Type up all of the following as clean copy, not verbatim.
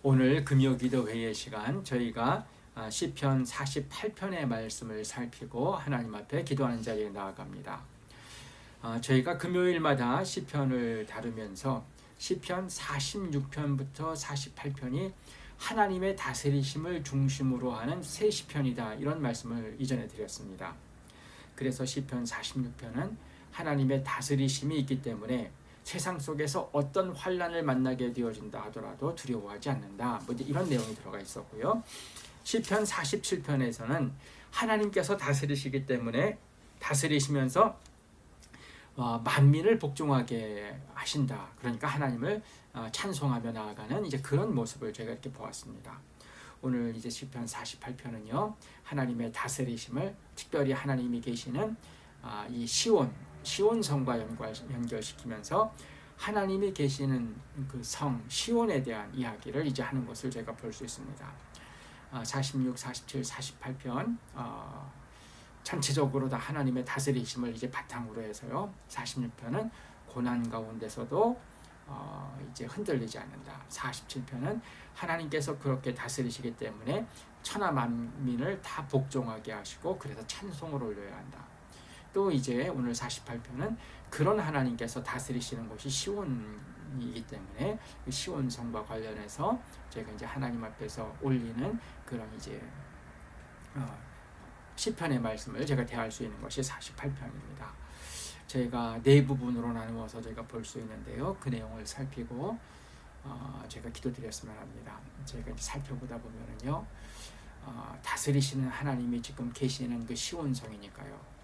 오늘 금요기도 회의 시간 저희가 시편 48편의 말씀을 살피고 하나님 앞에 기도하는 자리에 나아갑니다. 저희가 금요일마다 시편을 다루면서 시편 46편부터 48편이 하나님의 다스리심을 중심으로 하는 새 시편이다, 이런 말씀을 이전에 드렸습니다. 그래서 시편 46편은 하나님의 다스리심이 있기 때문에 세상 속에서 어떤 환난을 만나게 되어진다 하더라도 두려워하지 않는다, 이런 내용이 들어가 있었고요. 시편 47편에서는 하나님께서 다스리시기 때문에 다스리시면서 만민을 복종하게 하신다, 그러니까 하나님을 찬송하며 나아가는 이제 그런 모습을 제가 이렇게 보았습니다. 오늘 이제 시편 48편은요, 하나님의 다스리심을, 특별히 하나님이 계시는 이 시온 성과 연결시키면서 하나님이 계시는 그 성 시온에 대한 이야기를 이제 하는 것을 제가 볼 수 있습니다. 46, 47, 48편 전체적으로 다 하나님의 다스리심을 이제 바탕으로 해서요. 46편은 고난 가운데서도 이제 흔들리지 않는다. 47편은 하나님께서 그렇게 다스리시기 때문에 천하 만민을 다 복종하게 하시고 그래서 찬송을 올려야 한다. 또 이제 오늘 48편은 그런 하나님께서 다스리시는 곳이 시온이기 때문에 시온 성과 관련해서 제가 이제 하나님 앞에서 올리는 그런 이제 시편의 말씀을 제가 대할 수 있는 것이 48편입니다. 저희가 네 부분으로 나누어서 제가 볼 수 있는데요. 그 내용을 살피고 제가 기도드렸으면 합니다. 제가 이제 살펴보다 보면은요, 다스리시는 하나님이 지금 계시는 그 시온 성이니까요.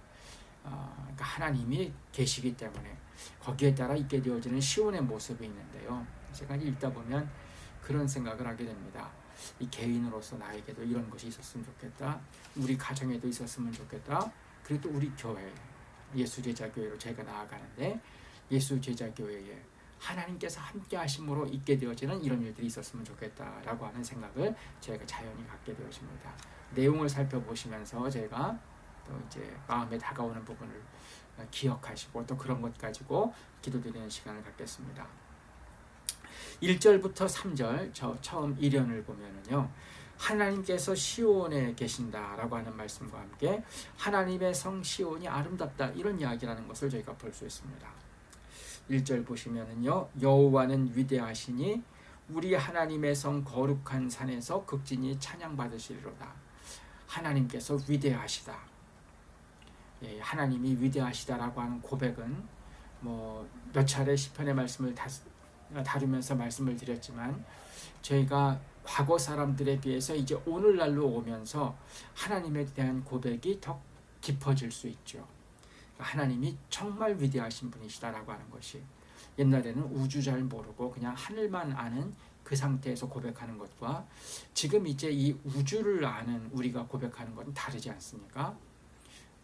그러니까 하나님이 계시기 때문에 거기에 따라 있게 되어지는 시온의 모습이 있는데요. 제가 읽다 보면 그런 생각을 하게 됩니다. 이 개인으로서 나에게도 이런 것이 있었으면 좋겠다. 우리 가정에도 있었으면 좋겠다. 그리고 또 우리 교회, 예수제자교회로 제가 나아가는데 예수제자교회에 하나님께서 함께 하심으로 있게 되어지는 이런 일들이 있었으면 좋겠다라고 하는 생각을 제가 자연히 갖게 되어집니다. 내용을 살펴보시면서 제가 또 이제 마음에 다가오는 부분을 기억하시고 또 그런 것 가지고 기도드리는 시간을 갖겠습니다. 1절부터 3절 저 처음 1연을 보면은요, 하나님께서 시온에 계신다라고 하는 말씀과 함께 하나님의 성 시온이 아름답다, 이런 이야기라는 것을 저희가 볼 수 있습니다. 1절 보시면은요, 여호와는 위대하시니 우리 하나님의 성 거룩한 산에서 극진히 찬양받으시리로다. 하나님께서 위대하시다. 하나님이 위대하시다라고 하는 고백은 몇 차례 시편의 말씀을 다루면서 말씀을 드렸지만, 저희가 과거 사람들에 비해서 이제 오늘날로 오면서 하나님에 대한 고백이 더 깊어질 수 있죠. 하나님이 정말 위대하신 분이시다라고 하는 것이, 옛날에는 우주 잘 모르고 그냥 하늘만 아는 그 상태에서 고백하는 것과 지금 이제 이 우주를 아는 우리가 고백하는 것은 다르지 않습니까?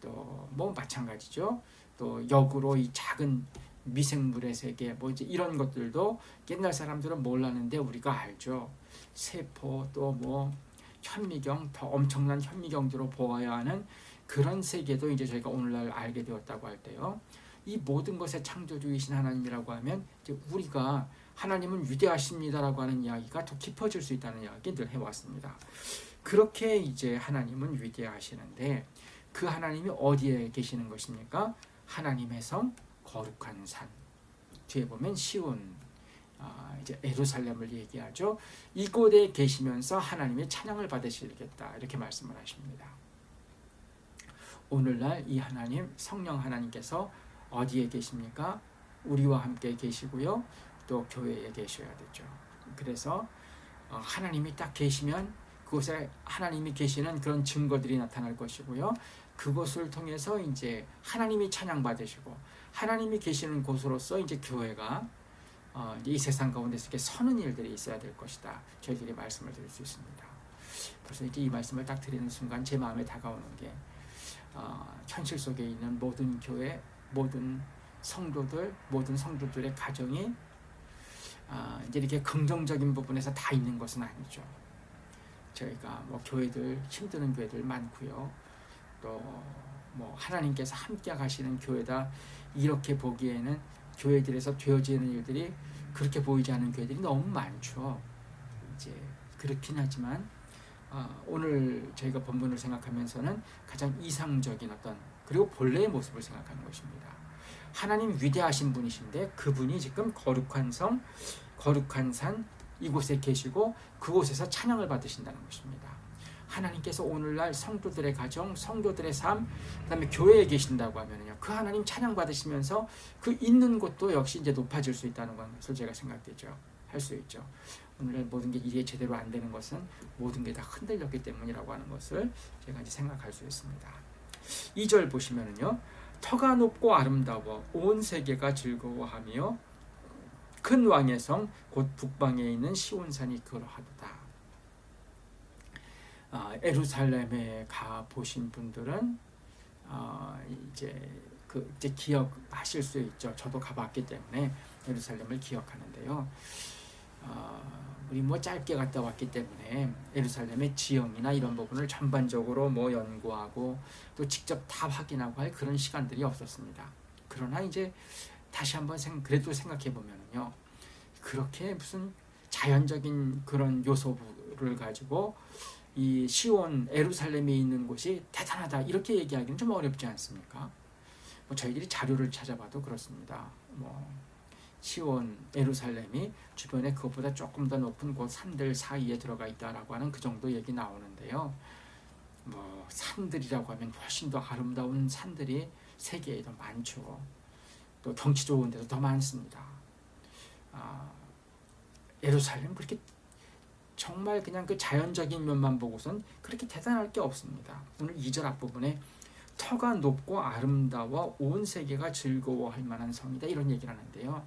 또 마찬가지죠. 또 역으로 이 작은 미생물의 세계 이제 이런 것들도 옛날 사람들은 몰랐는데 우리가 알죠. 세포 또 현미경, 더 엄청난 현미경으로 보아야 하는 그런 세계도 이제 저희가 오늘날 알게 되었다고 할 때요, 이 모든 것의 창조주이신 하나님이라고 하면 이제 우리가 하나님은 위대하십니다라고 하는 이야기가 더 깊어질 수 있다는 이야기 늘 해왔습니다. 그렇게 이제 하나님은 위대하시는데 그 하나님이 어디에 계시는 것입니까? 하나님의 성 거룩한 산, 뒤에 보면 시온, 이제 예루살렘을 얘기하죠. 이곳에 계시면서 하나님의 찬양을 받으시겠다, 이렇게 말씀을 하십니다. 오늘날 이 하나님, 성령 하나님께서 어디에 계십니까? 우리와 함께 계시고요, 또 교회에 계셔야 되죠. 그래서 하나님이 딱 계시면 그곳에 하나님이 계시는 그런 증거들이 나타날 것이고요, 그것을 통해서 이제 하나님이 찬양받으시고 하나님이 계시는 곳으로서 이제 교회가 이 세상 가운데서 이렇게 서는 일들이 있어야 될 것이다, 저희들이 말씀을 드릴 수 있습니다. 그래서 이제 이 말씀을 딱 드리는 순간 제 마음에 다가오는 게 현실 속에 있는 모든 교회, 모든 성도들의 가정이 이제 이렇게 긍정적인 부분에서 다 있는 것은 아니죠. 저희가 교회들, 힘드는 교회들 많고요, 또 하나님께서 함께 가시는 교회다, 이렇게 보기에는 교회들에서 되어지는 일들이 그렇게 보이지 않는 교회들이 너무 많죠. 이제 그렇긴 하지만 오늘 저희가 본문을 생각하면서는 가장 이상적인 어떤 그리고 본래의 모습을 생각하는 것입니다. 하나님 위대하신 분이신데 그분이 지금 거룩한 성, 거룩한 산 이곳에 계시고 그곳에서 찬양을 받으신다는 것입니다. 하나님께서 오늘날 성도들의 가정, 성도들의 삶, 그다음에 교회에 계신다고 하면요, 그 하나님 찬양 받으시면서 그 있는 곳도 역시 이제 높아질 수 있다는 것을 제가 생각되죠. 할 수 있죠. 오늘 모든 게 이게 제대로 안 되는 것은 모든 게 다 흔들렸기 때문이라고 하는 것을 제가 이제 생각할 수 있습니다. 2절 보시면은요, 터가 높고 아름다워 온 세계가 즐거워하며 큰 왕의 성 곧 북방에 있는 시온산이 그러하도다. 예루살렘에 가 보신 분들은 이제 기억하실 수 있죠. 저도 가봤기 때문에 예루살렘을 기억하는데요. 우리 뭐 짧게 갔다 왔기 때문에 예루살렘의 지형이나 이런 부분을 전반적으로 뭐 연구하고 또 직접 다 확인하고 할 그런 시간들이 없었습니다. 그러나 이제 다시 한번 그래도 생각해 보면요, 그렇게 무슨 자연적인 그런 요소를 가지고 이 시온 예루살렘에 있는 곳이 대단하다 이렇게 얘기하기는 좀 어렵지 않습니까? 뭐 저희들이 자료를 찾아봐도 그렇습니다. 뭐 시온 예루살렘이 주변에 그것보다 조금 더 높은 곳 산들 사이에 들어가 있다라고 하는 그 정도 얘기 나오는데요. 뭐 산들이라고 하면 훨씬 더 아름다운 산들이 세계에 더 많죠. 또 경치 좋은 데도 더 많습니다. 예루살렘 그렇게 정말 그냥 그 자연적인 면만 보고선 그렇게 대단할 게 없습니다. 오늘 2절 앞부분에 터가 높고 아름다워 온 세계가 즐거워할 만한 성이다 이런 얘기를 하는데요.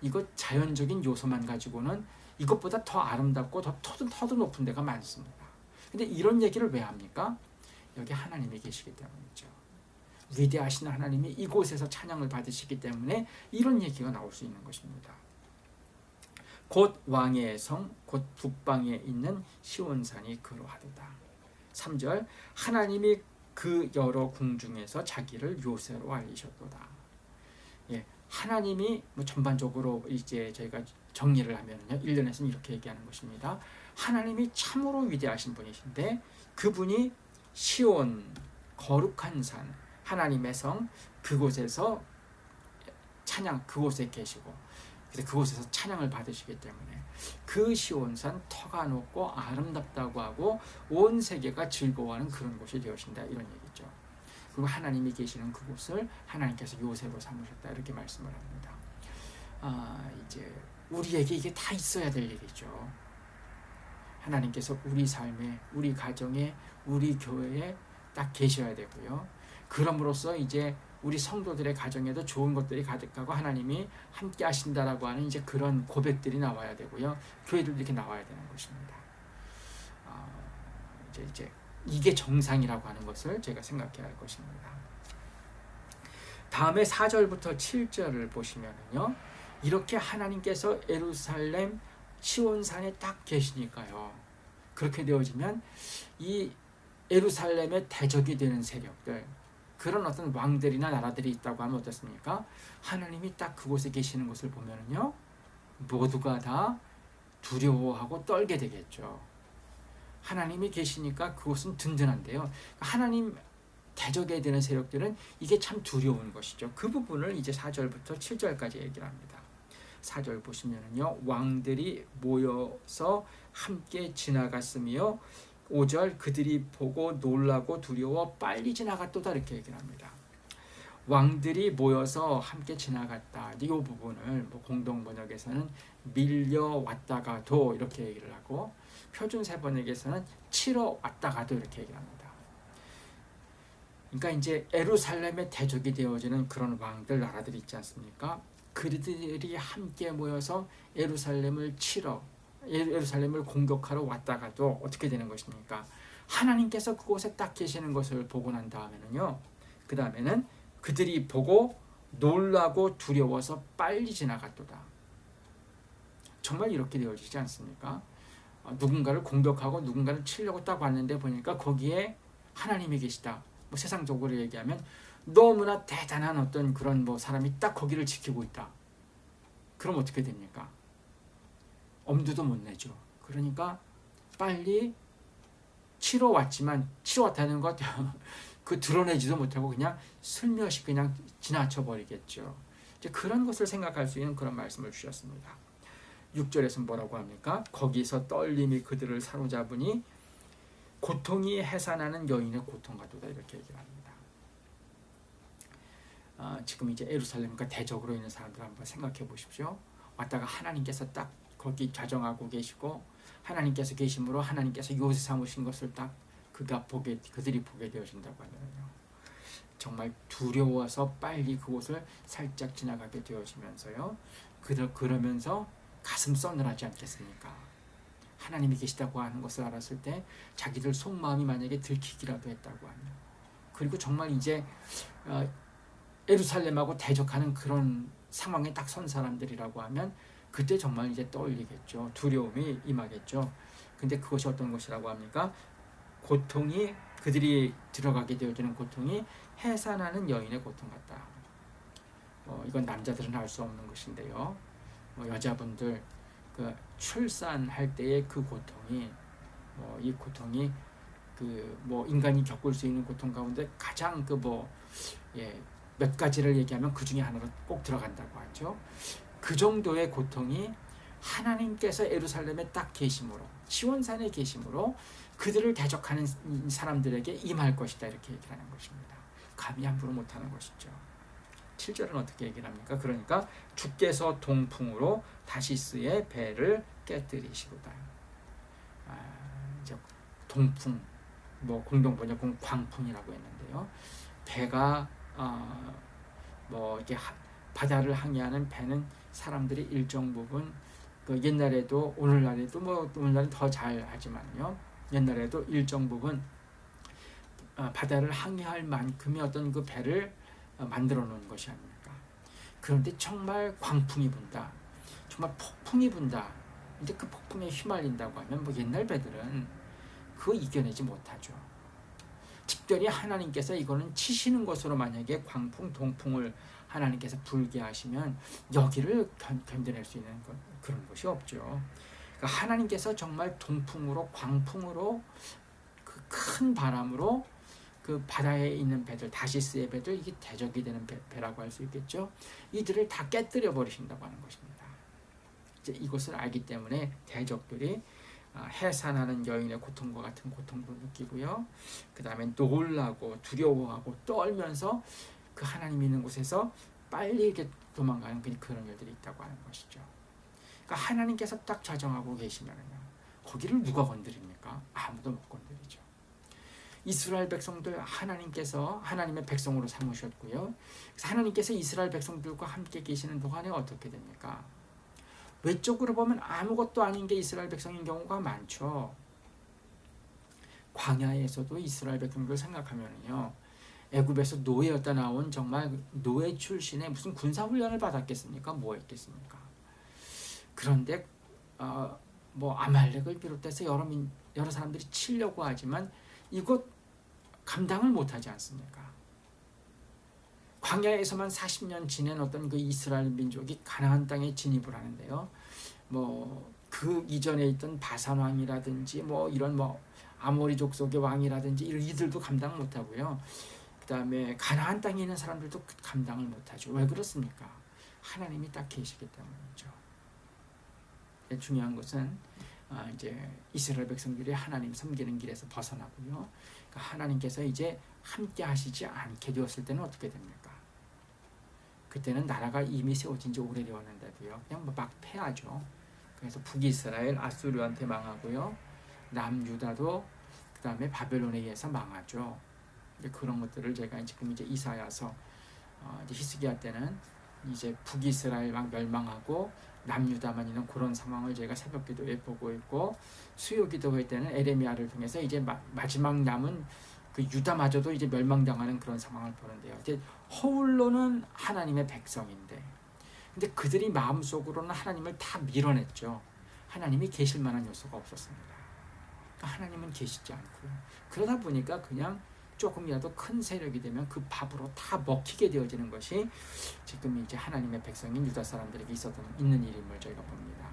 이것 자연적인 요소만 가지고는 이것보다 더 아름답고 터도 높은 데가 많습니다. 근데 이런 얘기를 왜 합니까? 여기 하나님이 계시기 때문이죠. 위대하신 하나님이 이곳에서 찬양을 받으시기 때문에 이런 얘기가 나올 수 있는 것입니다. 곧 왕의 성, 곧 북방에 있는 시온산이 그러하도다. 3절 하나님이 그 여러 궁중에서 자기를 요새로 알리셨도다. 예, 하나님이 뭐 전반적으로 이제 저희가 정리를 하면요, 1년에서는 이렇게 얘기하는 것입니다. 하나님이 참으로 위대하신 분이신데 그분이 시온 거룩한 산 하나님의 성 그곳에서 찬양 그곳에 계시고 그래서 그곳에서 찬양을 받으시기 때문에 그 시온산 터가 높고 아름답다고 하고 온 세계가 즐거워하는 그런 곳이 되어진다 이런 얘기죠. 그리고 하나님이 계시는 그곳을 하나님께서 요새로 삼으셨다 이렇게 말씀을 합니다. 이제 우리에게 이게 다 있어야 될 일이죠. 하나님께서 우리 삶에, 우리 가정에, 우리 교회에 딱 계셔야 되고요. 그럼으로써 이제 우리 성도들의 가정에도 좋은 것들이 가득하고 하나님이 함께 하신다라고 하는 이제 그런 고백들이 나와야 되고요. 교회들도 이렇게 나와야 되는 것입니다. 이제 이게 정상이라고 하는 것을 제가 생각해야 할 것입니다. 다음에 4절부터 7절을 보시면요, 이렇게 하나님께서 예루살렘 시온산에 딱 계시니까요. 그렇게 되어지면 이 예루살렘의 대적이 되는 세력들, 그런 어떤 왕들이나 나라들이 있다고 하면 어떻습니까? 하나님이 딱 그곳에 계시는 것을 보면요, 모두가 다 두려워하고 떨게 되겠죠. 하나님이 계시니까 그곳은 든든한데요. 하나님 대적에 되는 세력들은 이게 참 두려운 것이죠. 그 부분을 이제 4절부터 7절까지 얘기를 합니다. 4절 보시면요, 왕들이 모여서 함께 지나갔으며 5절 그들이 보고 놀라고 두려워 빨리 지나갔도다 이렇게 얘기를 합니다. 왕들이 모여서 함께 지나갔다. 이 부분을 뭐 공동 번역에서는 밀려왔다가도 이렇게 얘기를 하고 표준 세번역에서는 치러 왔다가도 이렇게 얘기를 합니다. 그러니까 이제 예루살렘의 대적이 되어지는 그런 왕들 나라들이 있지 않습니까? 그들이 함께 모여서 예루살렘을 공격하러 왔다가도 어떻게 되는 것입니까? 하나님께서 그곳에 딱 계시는 것을 보고 난 다음에는요, 그 다음에는 그들이 보고 놀라고 두려워서 빨리 지나갔도다. 정말 이렇게 되어지지 않습니까? 누군가를 공격하고 누군가를 치려고 딱 왔는데 보니까 거기에 하나님이 계시다. 뭐 세상적으로 얘기하면 너무나 대단한 어떤 그런 뭐 사람이 딱 거기를 지키고 있다. 그럼 어떻게 됩니까? 엄두도 못 내죠. 그러니까 빨리 치러 왔지만 치러 왔다는 것 그 드러내지도 못하고 그냥 슬며시 그냥 지나쳐 버리겠죠. 이제 그런 것을 생각할 수 있는 그런 말씀을 주셨습니다. 6절에서 뭐라고 합니까? 거기서 떨림이 그들을 사로잡으니 고통이 해산하는 여인의 고통 같도다 이렇게 얘기를 합니다. 지금 이제 예루살렘과 대적으로 있는 사람들 한번 생각해 보십시오. 왔다가 하나님께서 딱 거기 좌정하고 계시고 하나님께서 계심으로 하나님께서 요새 삼으신 것을 딱 그들이 보게 되어진다고 하면요. 정말 두려워서 빨리 그곳을 살짝 지나가게 되어지면서요. 그러면서 가슴 서늘하지 않겠습니까? 하나님이 계시다고 하는 것을 알았을 때 자기들 속마음이 만약에 들키기라도 했다고 하면, 그리고 정말 이제 예루살렘하고 대적하는 그런 상황에 딱 선 사람들이라고 하면 그때 정말 이제 떨리겠죠. 두려움이 임하겠죠. 근데 그것이 어떤 것이라고 합니까? 고통이, 그들이 들어가게 되어지는 고통이 해산하는 여인의 고통 같다. 이건 남자들은 알 수 없는 것인데요. 여자분들 그 출산할 때의 그 고통이 이 고통이 인간이 겪을 수 있는 고통 가운데 가장 몇 가지를 얘기하면 그 중에 하나로 꼭 들어간다고 하죠. 그 정도의 고통이 하나님께서 예루살렘에 딱 계심으로, 시온산에 계심으로 그들을 대적하는 사람들에게 임할 것이다 이렇게 얘기를 하는 것입니다. 감히 함부로 못하는 것이죠. 7절은 어떻게 얘기를 합니까? 그러니까 주께서 동풍으로 다시스의 배를 깨뜨리시로다. 이제 동풍, 공동번역은 광풍이라고 했는데요. 배가 이렇게 바다를 항해하는 배는 사람들이 일정 부분 옛날에도 오늘날에도 오늘날은 더 잘하지만요. 옛날에도 일정 부분 바다를 항해할 만큼의 어떤 그 배를 만들어 놓은 것이 아닙니까? 그런데 정말 광풍이 분다, 정말 폭풍이 분다. 이제 그 폭풍에 휘말린다고 하면 옛날 배들은 그거 이겨내지 못하죠. 특별히 하나님께서 이거는 치시는 것으로 만약에 광풍, 동풍을 하나님께서 불게 하시면 여기를 견뎌낼 수 있는 그런 것이 없죠. 그러니까 하나님께서 정말 동풍으로, 광풍으로, 그 큰 바람으로 그 바다에 있는 배들, 다시스의 배들, 이게 대적이 되는 배라고 할 수 있겠죠. 이들을 다 깨뜨려 버리신다고 하는 것입니다. 이제 이것을 알기 때문에 대적들이 해산하는 여인의 고통과 같은 고통도 느끼고요. 그 다음에 놀라고 두려워하고 떨면서 그 하나님 있는 곳에서 빨리 이렇게 도망가는 그런 일들이 있다고 하는 것이죠. 그러니까 하나님께서 딱 좌정하고 계시면요, 거기를 누가 건드립니까? 아무도 못 건드리죠. 이스라엘 백성들 하나님께서 하나님의 백성으로 삼으셨고요. 그래서 하나님께서 이스라엘 백성들과 함께 계시는 동안에 어떻게 됩니까? 외적으로 보면 아무것도 아닌 게 이스라엘 백성인 경우가 많죠. 광야에서도 이스라엘 백성들 생각하면요, 애굽에서 노예였다 나온 정말 노예 출신의 무슨 군사훈련을 받았겠습니까? 뭐 했겠습니까? 그런데 아말렉을 비롯해서 여러 사람들이 치려고 하지만 이것 감당을 못하지 않습니까? 광야에서만 40년 지낸 어떤 그 이스라엘 민족이 가나안 땅에 진입을 하는데요. 그 이전에 있던 바산 왕이라든지 이런 아모리 족속의 왕이라든지 이들도 감당 못하고요. 그다음에 가나안 땅에 있는 사람들도 감당을 못하죠. 왜 그렇습니까? 하나님이 딱 계시기 때문이죠. 중요한 것은 이제 이스라엘 백성들이 하나님 섬기는 길에서 벗어나고요. 그러니까 하나님께서 이제 함께 하시지 않게 되었을 때는 어떻게 됩니까? 그때는 나라가 이미 세워진 지 오래되었는데도요, 그냥 막 패하죠. 그래서 북이스라엘 아수르한테 망하고요, 남유다도 그 다음에 바벨론에 의해서 망하죠. 그런 것들을 제가 지금 이제 이사야서 이제 히스기야 때는 이제 북이스라엘 막 멸망하고 남유다만 있는 그런 상황을 제가 새벽 기도에 보고 있고, 수요 기도회 때는 에레미야를 통해서 이제 마지막 남은 그 유다마저도 이제 멸망당하는 그런 상황을 보는데요. 이제 허울로는 하나님의 백성인데, 근데 그들이 마음속으로는 하나님을 다 밀어냈죠. 하나님이 계실 만한 요소가 없었습니다. 하나님은 계시지 않고요. 그러다 보니까 그냥 조금이라도 큰 세력이 되면 그 밥으로 다 먹히게 되어지는 것이 지금 이제 하나님의 백성인 유다 사람들에게 있는 일임을 저희가 봅니다.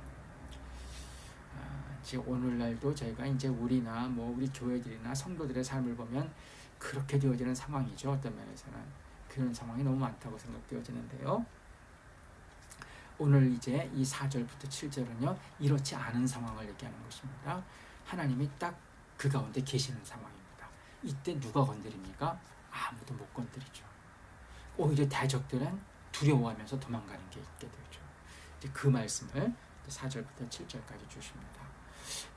지금 오늘날도 저희가 이제 우리나 뭐 우리 교회들이나 성도들의 삶을 보면 그렇게 되어지는 상황이죠. 어떤 면에서는 그런 상황이 너무 많다고 생각되어지는데요. 오늘 이제 이 4절부터 7절은요 이렇지 않은 상황을 얘기하는 것입니다. 하나님이 딱 그 가운데 계시는 상황입니다. 이때 누가 건드립니까? 아무도 못 건드리죠. 오히려 대적들은 두려워하면서 도망가는 게 있게 되죠. 이제 그 말씀을 4절부터 7절까지 주십니다.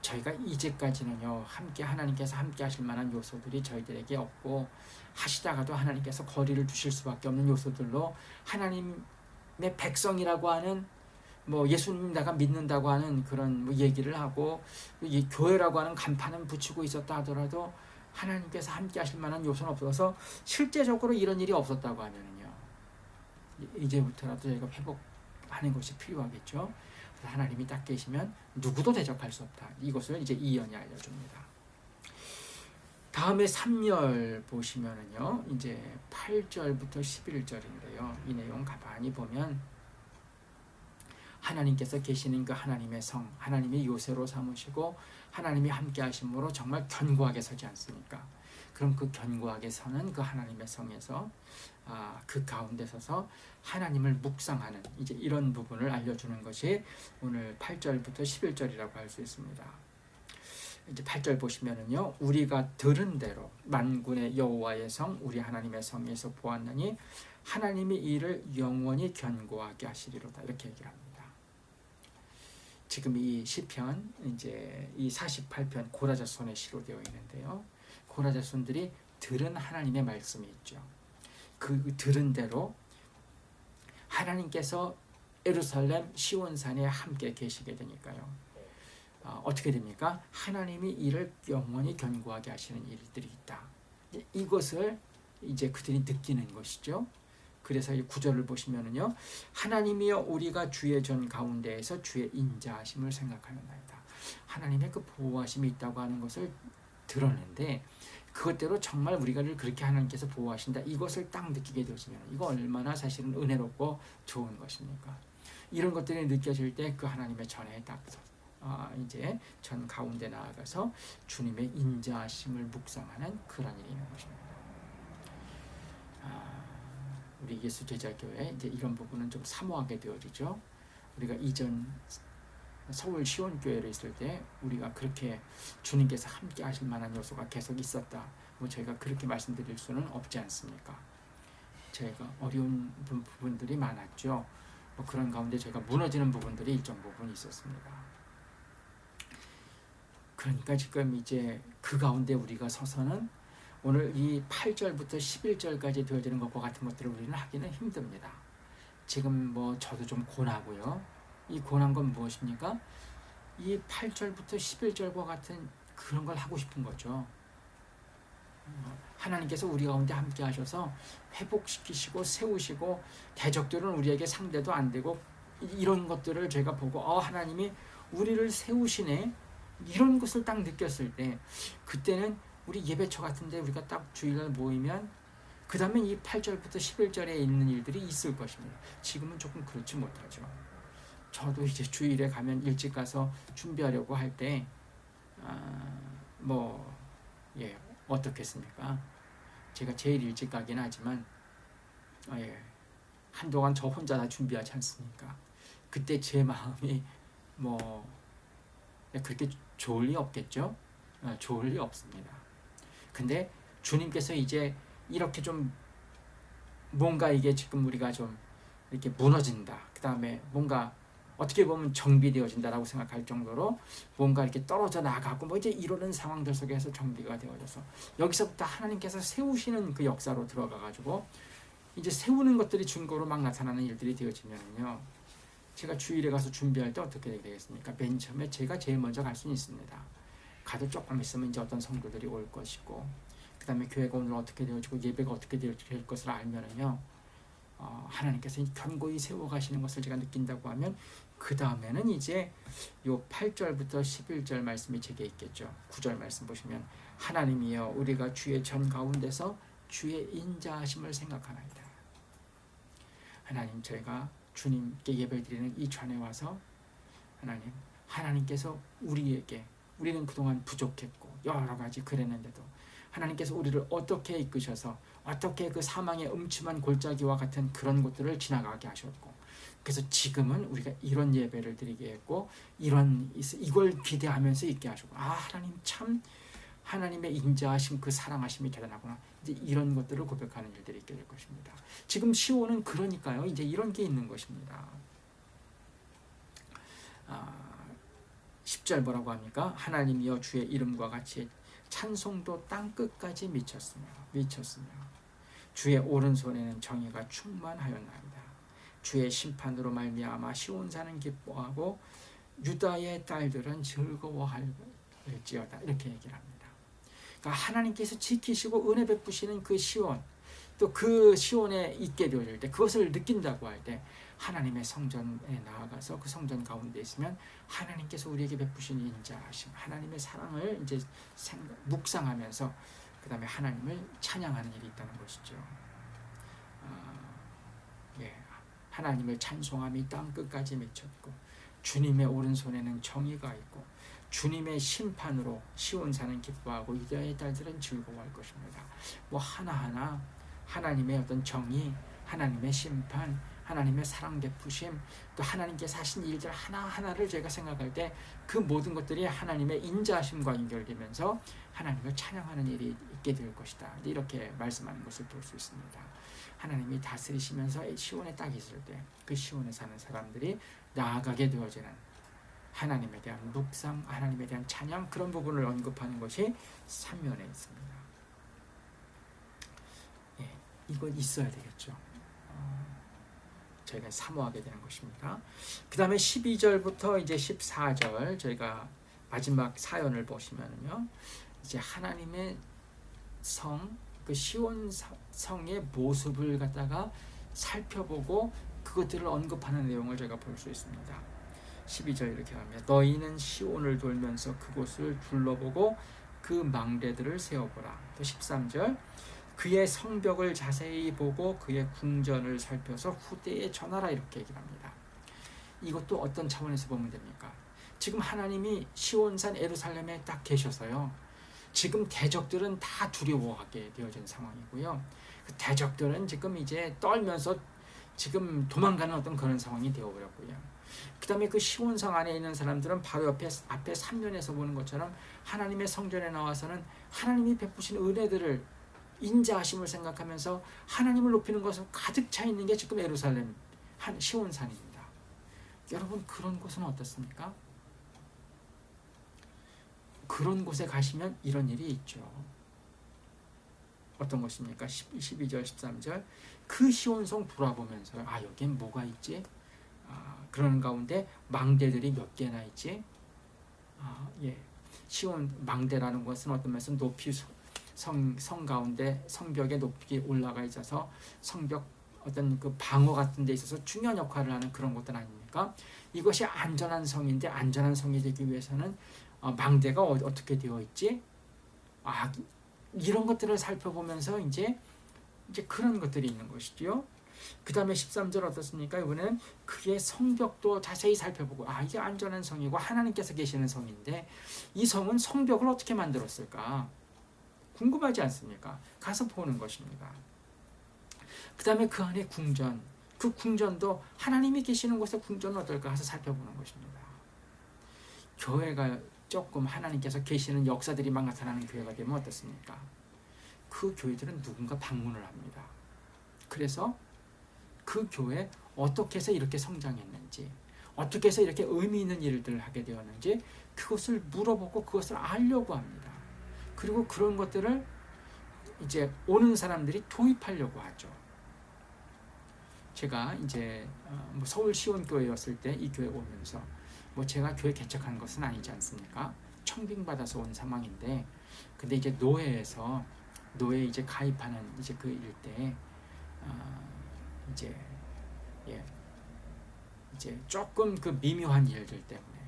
저희가 이제까지는요 함께 하나님께서 함께 하실 만한 요소들이 저희들에게 없고 하시다가도 하나님께서 거리를 두실 수밖에 없는 요소들로 하나님의 백성이라고 하는 뭐 예수님 내가 믿는다고 하는 그런 뭐 얘기를 하고 이 교회라고 하는 간판은 붙이고 있었다 하더라도 하나님께서 함께 하실 만한 요소는 없어서 실제적으로 이런 일이 없었다고 하면은요 이제부터라도 저희가 회복하는 것이 필요하겠죠. 그래서 하나님이 딱 계시면 누구도 대적할 수 없다. 이것을 이제 이언이 알려줍니다. 다음에 3절 보시면은요 이제 8절부터 11절인데요 이 내용 가만히 보면 하나님께서 계시는 그 하나님의 성, 하나님의 요새로 삼으시고 하나님이 함께 하심으로 정말 견고하게 서지 않습니까? 그럼 그 견고하게 서는 그 하나님의 성에서 그 가운데 서서 하나님을 묵상하는 이제 이런 부분을 알려주는 것이 오늘 8절부터 11절이라고 할 수 있습니다. 이제 8절 보시면은요 우리가 들은 대로 만군의 여호와의 성 우리 하나님의 성에서 보았느니 하나님이 이를 영원히 견고하게 하시리로다 이렇게 얘기를 합니다. 지금 이 시편 이제 이 48편 고라자손의 시로 되어 있는데요. 고라자손들이 들은 하나님의 말씀이 있죠. 그 들은 대로 하나님께서 예루살렘 시온산에 함께 계시게 되니까요. 어떻게 됩니까? 하나님이 이를 영원히 견고하게 하시는 일들이 있다. 이것을 이제 그들이 느끼는 것이죠. 그래서 이 9절을 보시면은요. 하나님이여 우리가 주의 전 가운데에서 주의 인자하심을 생각하는나이다. 하나님의 그 보호하심이 있다고 하는 것을 들었는데 그것대로 정말 우리가를 그렇게 하나님께서 보호하신다. 이것을 딱 느끼게 되시면 이거 얼마나 사실은 은혜롭고 좋은 것입니까? 이런 것들이 느껴질 때 그 하나님의 전에 딱 이제 전 가운데 나아가서 주님의 인자하심을 묵상하는 그런 일이 있는 것입니다. 우리 예수 제자교회 이제 이런 부분은 좀 사모하게 되어지죠. 우리가 이전 서울 시온교회를 있을 때 우리가 그렇게 주님께서 함께 하실 만한 요소가 계속 있었다. 뭐 저희가 그렇게 말씀드릴 수는 없지 않습니까? 저희가 어려운 부분들이 많았죠. 뭐 그런 가운데 저희가 무너지는 부분들이 일정 부분 있었습니다. 그러니까 지금 이제 그 가운데 우리가 서서는 오늘 이 8절부터 11절까지 되어지는 것과 같은 것들을 우리는 하기는 힘듭니다. 지금 뭐 저도 좀 고나고요. 이 고난 건 무엇입니까? 이 8절부터 11절과 같은 그런 걸 하고 싶은 거죠. 하나님께서 우리 가운데 함께 하셔서 회복시키시고 세우시고 대적들은 우리에게 상대도 안 되고 이런 것들을 제가 보고 하나님이 우리를 세우시네 이런 것을 딱 느꼈을 때 그때는 우리 예배처 같은데 우리가 딱 주일날 모이면 그 다음에 이 8절부터 11절에 있는 일들이 있을 것입니다. 지금은 조금 그렇지 못하죠. 저도 이제 주일에 가면 일찍 가서 준비하려고 할 때 어떻겠습니까? 제가 제일 일찍 가긴 하지만 한동안 저 혼자 다 준비하지 않습니까? 그때 제 마음이 그렇게 좋을 리 없겠죠? 좋을 리 없습니다. 근데 주님께서 이제 이렇게 좀 뭔가 이게 지금 우리가 좀 이렇게 무너진다. 그 다음에 뭔가 어떻게 보면 정비되어진다라고 생각할 정도로 뭔가 이렇게 떨어져 나가고 이제 이러는 상황들 속에서 정비가 되어져서 여기서부터 하나님께서 세우시는 그 역사로 들어가가지고 이제 세우는 것들이 증거로 막 나타나는 일들이 되어지면요. 제가 주일에 가서 준비할 때 어떻게 되겠습니까? 맨 처음에 제가 제일 먼저 갈 수는 있습니다. 가도 조금 있으면 이제 어떤 성도들이 올 것이고 그 다음에 교회가 오늘 어떻게 되어지고 예배가 어떻게 될 것을 알면은요. 하나님께서 견고히 세워가시는 것을 제가 느낀다고 하면 그 다음에는 이제 요 8절부터 11절 말씀이 제게 있겠죠. 9절 말씀 보시면 하나님이여 우리가 주의 전 가운데서 주의 인자하심을 생각하나이다. 하나님 저희가 주님께 예배드리는 이 전에 와서 하나님 하나님께서 우리는 그동안 부족했고 여러 가지 그랬는데도 하나님께서 우리를 어떻게 이끄셔서 어떻게 그 사망의 음침한 골짜기와 같은 그런 곳들을 지나가게 하셨고, 그래서 지금은 우리가 이런 예배를 드리게 했고 이걸 기대하면서 있게 하시고, 하나님 참 하나님의 인자하심, 그 사랑하심이 대단하구나, 이제 이런 것들을 고백하는 일들이 있게 될 것입니다. 지금 시온은 그러니까요, 이제 이런 게 있는 것입니다. 10절 뭐라고 합니까? 하나님이여 주의 이름과 같이 찬송도 땅끝까지 미쳤으며 주의 오른손에는 정의가 충만하였나이다. 주의 심판으로 말미암아 시온산은 기뻐하고 유다의 딸들은 즐거워할지어다. 이렇게 얘기를 합니다. 그러니까 하나님께서 지키시고 은혜 베푸시는 그 시온, 또 그 시온에 있게 되어질 때, 그것을 느낀다고 할 때 하나님의 성전에 나아가서 그 성전 가운데 있으면 하나님께서 우리에게 베푸신 인자하심, 하나님의 사랑을 이제 묵상하면서 그 다음에 하나님을 찬양하는 일이 있다는 것이죠. 하나님을 찬송함이 땅 끝까지 미쳤고 주님의 오른손에는 정의가 있고 주님의 심판으로 시온산은 기뻐하고 유다의 딸들은 즐거워할 것입니다. 하나하나 하나님의 어떤 정의, 하나님의 심판, 하나님의 사랑 베푸심, 또 하나님께서 하신 일들 하나하나를 제가 생각할 때 그 모든 것들이 하나님의 인자하심과 연결되면서 하나님을 찬양하는 일이 있게 될 것이다, 이렇게 말씀하는 것을 볼 수 있습니다. 하나님이 다스리시면서 시온에 딱 있을 때 그 시온에 사는 사람들이 나아가게 되어지는 하나님에 대한 묵상, 하나님에 대한 찬양, 그런 부분을 언급하는 것이 3면에 있습니다. 이건 있어야 되겠죠. 저희가 사모하게 되는 것입니다. 그 다음에 12절부터 이제 14절, 저희가 마지막 사연을 보시면요, 이제 하나님의 성, 그 시온 성의 모습을 갖다가 살펴보고 그것들을 언급하는 내용을 저희가 볼 수 있습니다. 12절 이렇게 합니다. 너희는 시온을 돌면서 그곳을 둘러보고 그 망대들을 세워보라. 또 13절, 그의 성벽을 자세히 보고 그의 궁전을 살펴서 후대에 전하라, 이렇게 얘기를 합니다. 이것도 어떤 차원에서 보면 됩니까? 지금 하나님이 시온산 예루살렘에 딱 계셔서요, 지금 대적들은 다 두려워하게 되어진 상황이고요, 그 대적들은 지금 이제 떨면서 지금 도망가는 어떤 그런 상황이 되어버렸고요. 그 다음에 그 시온성 안에 있는 사람들은 바로 앞에 3면에서 보는 것처럼 하나님의 성전에 나와서는 하나님이 베푸신 은혜들을, 인자하심을 생각하면서 하나님을 높이는 것은 가득 차 있는 게 지금 예루살렘 시온산입니다. 여러분, 그런 곳은 어떻습니까? 그런 곳에 가시면 이런 일이 있죠. 어떤 것입니까? 12절 13절, 그 시온성 돌아보면서 여긴 뭐가 있지? 그러는 가운데 망대들이 몇 개나 있지? 시온 망대라는 것은 어떤 면에서 높이 성 가운데 성벽에 높이 올라가 있어서 성벽 어떤 그 방어 같은 데 있어서 중요한 역할을 하는 그런 것들 아닙니까? 이것이 안전한 성인데, 안전한 성이 되기 위해서는 망대가 어떻게 되어 있지? 이런 것들을 살펴보면서 이제 그런 것들이 있는 것이죠. 그 다음에 13절 어떻습니까? 이번에는 그의 성벽도 자세히 살펴보고, 이게 안전한 성이고 하나님께서 계시는 성인데 이 성은 성벽을 어떻게 만들었을까? 궁금하지 않습니까? 가서 보는 것입니다. 그 다음에 그 안에 궁전, 그 궁전도 하나님이 계시는 곳에 궁전은 어떨까 해서 살펴보는 것입니다. 교회가 조금 하나님께서 계시는 역사들이 막 나타나는 교회가 되면 어떻습니까? 그 교회들은 누군가 방문을 합니다. 그래서 그 교회 어떻게 해서 이렇게 성장했는지, 어떻게 해서 이렇게 의미 있는 일들을 하게 되었는지 그것을 물어보고 그것을 알려고 합니다. 그리고 그런 것들을 이제 오는 사람들이 도입하려고 하죠. 제가 이제 서울 시온교회였을 때 이 교회 오면서 제가 교회 개척한 것은 아니지 않습니까? 청빙받아서 온 상황인데, 근데 이제 노회에 이제 가입하는 이제 그 일대 이제 조금 그 미묘한 일들 때문에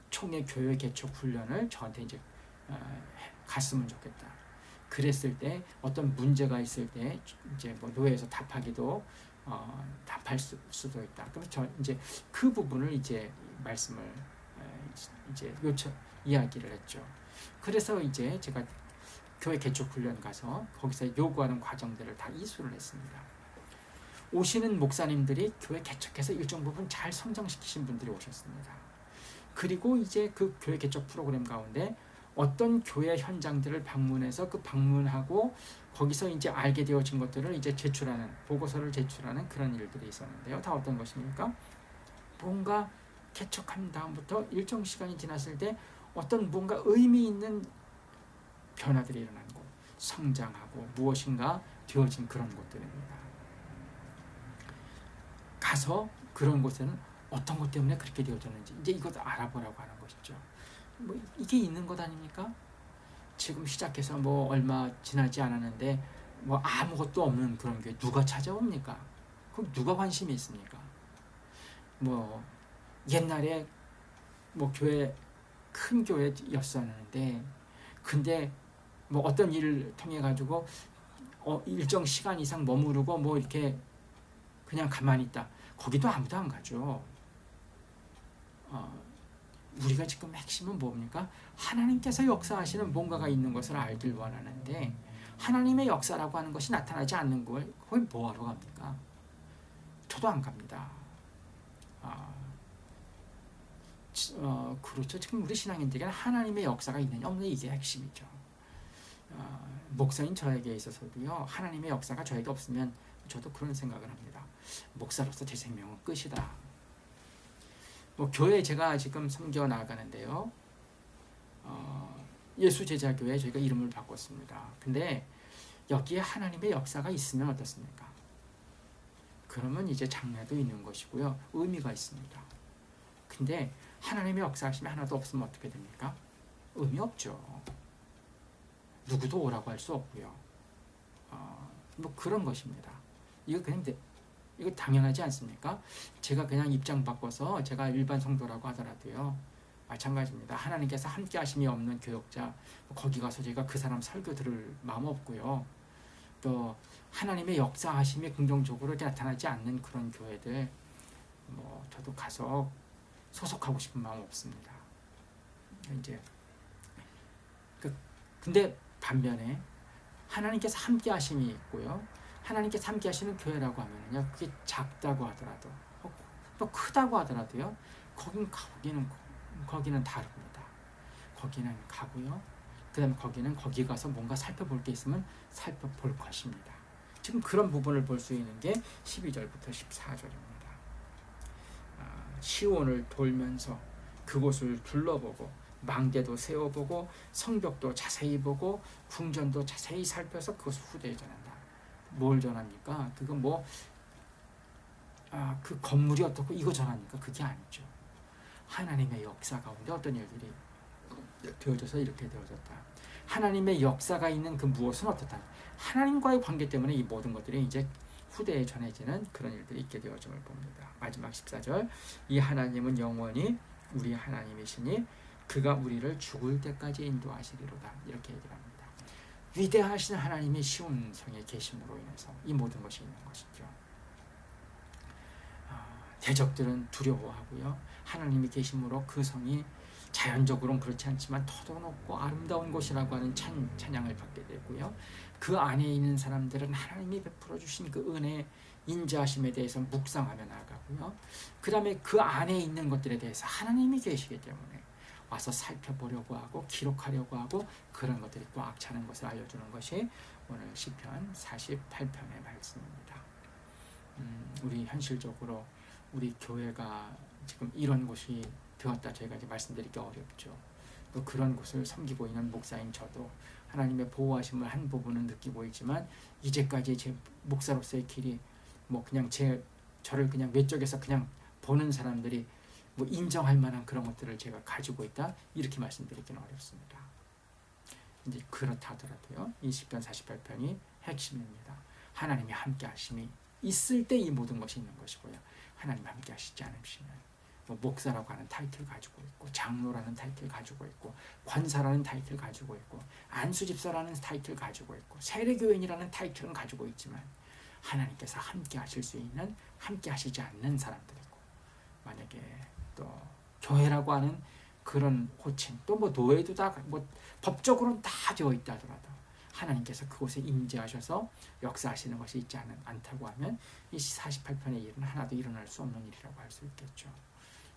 총회 교회 개척 훈련을 저한테 이제 갔으면 좋겠다. 그랬을 때 어떤 문제가 있을 때 이제 노회에서 답하기도 답할 수도 있다. 그럼 저 이제 그 부분을 이제 말씀을 이제 이야기를 했죠. 그래서 이제 제가 교회 개척 훈련 가서 거기서 요구하는 과정들을 다 이수를 했습니다. 오시는 목사님들이 교회 개척해서 일정 부분 잘 성장시키신 분들이 오셨습니다. 그리고 이제 그 교회 개척 프로그램 가운데 어떤 교회 현장들을 방문해서 그 방문하고 거기서 이제 알게 되어진 것들을 이제 제출하는 보고서를 제출하는 그런 일들이 있었는데요. 다 어떤 것입니까? 뭔가 개척한 다음부터 일정 시간이 지났을 때 어떤 뭔가 의미 있는 변화들이 일어나는 것, 성장하고 무엇인가 되어진 그런 것들입니다. 가서 그런 곳에는 어떤 것 때문에 그렇게 되어졌는지 이제 이것도 알아보라고 하는 것이죠. 뭐 이게 있는 것 아닙니까? 지금 시작해서 뭐 얼마 지나지 않았는데 뭐 아무것도 없는 그런 교회 누가 찾아옵니까? 그럼 누가 관심이 있습니까? 뭐 옛날에 뭐 교회 큰 교회였었는데 근데 뭐 어떤 일을 통해 가지고 일정 시간 이상 머무르고 뭐 이렇게 그냥 가만히 있다. 거기도 아무도 안 가죠. 우리가 지금 핵심은 뭡니까? 하나님께서 역사하시는 뭔가가 있는 것을 알길 원하는데 하나님의 역사라고 하는 것이 나타나지 않는 걸 거기 뭐하러 갑니까? 저도 안 갑니다. 그렇죠. 지금 우리 신앙인들에게는 하나님의 역사가 있느냐 없느냐 이게 핵심이죠. 목사인 저에게 있어서도요. 하나님의 역사가 저에게 없으면 저도 그런 생각을 합니다. 목사로서 제 생명은 끝이다. 뭐 교회 제가 지금 섬겨 나가는데요. 예수제자교회 저희가 이름을 바꿨습니다. 근데 여기에 하나님의 역사가 있으면 어떻습니까? 그러면 이제 장래도 있는 것이고요. 의미가 있습니다. 근데 하나님의 역사하심이 하나도 없으면 어떻게 됩니까? 의미 없죠. 누구도 오라고 할 수 없고요. 뭐 그런 것입니다. 이거 당연하지 않습니까? 제가 그냥 입장 바꿔서 제가 일반 성도라고 하더라도요. 마찬가지입니다. 하나님께서 함께 하심이 없는 교역자 거기 가서 제가 그 사람 설교 들을 마음 없고요. 또 하나님의 역사하심이 긍정적으로 나타나지 않는 그런 교회들 뭐 저도 가서 소속하고 싶은 마음 없습니다. 이제 근데 반면에 하나님께서 함께 하심이 있고요. 하나님께서 함께 하시는 교회라고 하면요. 그게 작다고 하더라도 또 크다고 하더라도요. 거기는 다릅니다. 거기는 가고요. 그 다음에 거기 가서 뭔가 살펴볼 게 있으면 살펴볼 것입니다. 지금 그런 부분을 볼 수 있는 게 12절부터 14절입니다. 시온을 돌면서 그곳을 둘러보고 망대도 세워보고 성벽도 자세히 보고 궁전도 자세히 살펴서 그것을 후대에 전한다. 뭘 전합니까? 그거 그 건물이 어떻고 이거 전합니까? 그게 아니죠. 하나님의 역사 가운데 어떤 일들이 되어져서 이렇게 되어졌다. 하나님의 역사가 있는 그 무엇은 어떻다. 하나님과의 관계 때문에 이 모든 것들이 이제 후대에 전해지는 그런 일들이 있게 되어짐을 봅니다. 마지막 14절 이 하나님은 영원히 우리 하나님이시니 그가 우리를 죽을 때까지 인도하시리로다. 이렇게 얘기를 합니다. 위대하신 하나님의 시온 성에 계심으로 인해서 이 모든 것이 있는 것이죠. 대적들은 두려워하고요. 하나님이 계심으로 그 성이 자연적으로는 그렇지 않지만 더더 높고 아름다운 곳이라고 하는 찬양을 받게 되고요. 그 안에 있는 사람들은 하나님이 베풀어 주신 그 은혜 인자하심에 대해서 묵상하며 나아가고요. 그 다음에 그 안에 있는 것들에 대해서 하나님이 계시기 때문에 와서 살펴보려고 하고 기록하려고 하고 그런 것들이 꽉 차는 것을 알려주는 것이 오늘 시편 48편의 말씀입니다. 우리 현실적으로 우리 교회가 지금 이런 곳이 되었다 저희가 이제 말씀드리기 어렵죠. 또 그런 곳을 섬기고 있는 목사인 저도 하나님의 보호하심을 한 부분은 느끼고 있지만 이제까지 제 목사로서의 길이 뭐 그냥 저를 그냥 외적에서 그냥 보는 사람들이 뭐 인정할 만한 그런 것들을 제가 가지고 있다 이렇게 말씀드리기는 어렵습니다. 이제 그렇다 하더라도요. 이 시편 48편이 핵심입니다. 하나님이 함께 하심이 있을 때 이 모든 것이 있는 것이고요. 하나님 함께 하시지 않으시면 뭐 목사라고 하는 타이틀 가지고 있고 장로라는 타이틀 가지고 있고 권사라는 타이틀 가지고 있고 안수집사라는 타이틀 가지고 있고 세례교인이라는 타이틀은 가지고 있지만 하나님께서 함께 하실 수 있는, 함께 하시지 않는 사람들이고, 만약에 또 교회라고 하는 그런 호칭, 또 뭐 노예도 다 뭐 법적으로는 다 되어 있다 하더라도 하나님께서 그곳에 임재하셔서 역사하시는 것이 있지 않다고 하면 이 48편의 일은 하나도 일어날 수 없는 일이라고 할 수 있겠죠.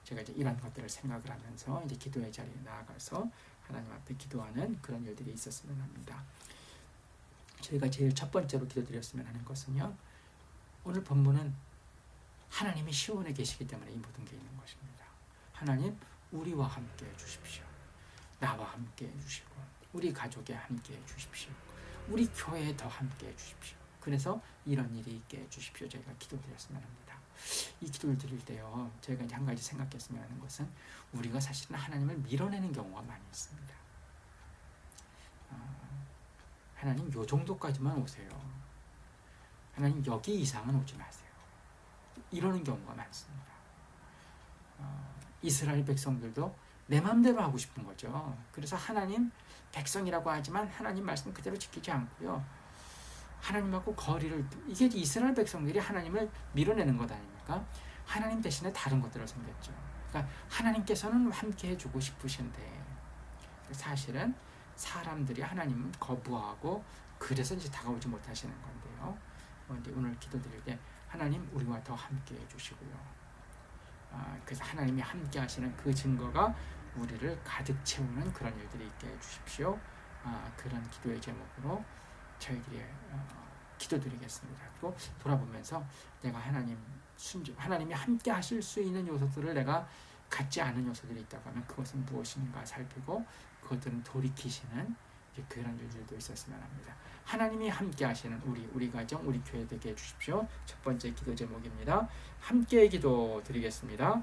제가 이제 이런 것들을 생각을 하면서 이제 기도의 자리에 나아가서 하나님 앞에 기도하는 그런 일들이 있었으면 합니다. 저희가 제일 첫 번째로 기도드렸으면 하는 것은요, 오늘 본문은 하나님이 시온에 계시기 때문에 이 모든 게 있는 것입니다. 하나님, 우리와 함께 해주십시오. 나와 함께 해주시고 우리 가족에 함께 해주십시오. 우리 교회에 더 함께 해주십시오. 그래서 이런 일이 있게 해주십시오. 저희가 기도드렸으면 합니다. 이 기도를 드릴 때요, 저희가 이제 한 가지 생각했으면 하는 것은 우리가 사실은 하나님을 밀어내는 경우가 많이 있습니다. 하나님 요 정도까지만 오세요. 하나님 여기 이상은 오지 마세요. 이러는 경우가 많습니다. 이스라엘 백성들도 내 마음대로 하고 싶은 거죠. 그래서 하나님 백성이라고 하지만 하나님 말씀 그대로 지키지 않고요, 하나님하고 거리를, 이게 이스라엘 백성들이 하나님을 밀어내는 것 아닙니까? 하나님 대신에 다른 것들을 섬겼죠. 그러니까 하나님께서는 함께 해주고 싶으신데 사실은 사람들이 하나님은 거부하고 그래서 이제 다가오지 못하시는 건데요. 이제 오늘 기도드릴 때 하나님 우리와 더 함께 해주시고요. 그래서 하나님이 함께 하시는 그 증거가 우리를 가득 채우는 그런 일들이 있게 해주십시오. 그런 기도의 제목으로 저희들이 기도드리겠습니다. 그리고 돌아보면서 내가 하나님이 함께 하실 수 있는 요소들을 내가 갖지 않은 요소들이 있다고 하면 그것은 무엇인가 살피고 그것들은 돌이키시는 그런 일들도 있었으면 합니다. 하나님이 함께 하시는 우리 가정, 우리 교회 되게 해주십시오. 첫 번째 기도 제목입니다. 함께 기도 드리겠습니다.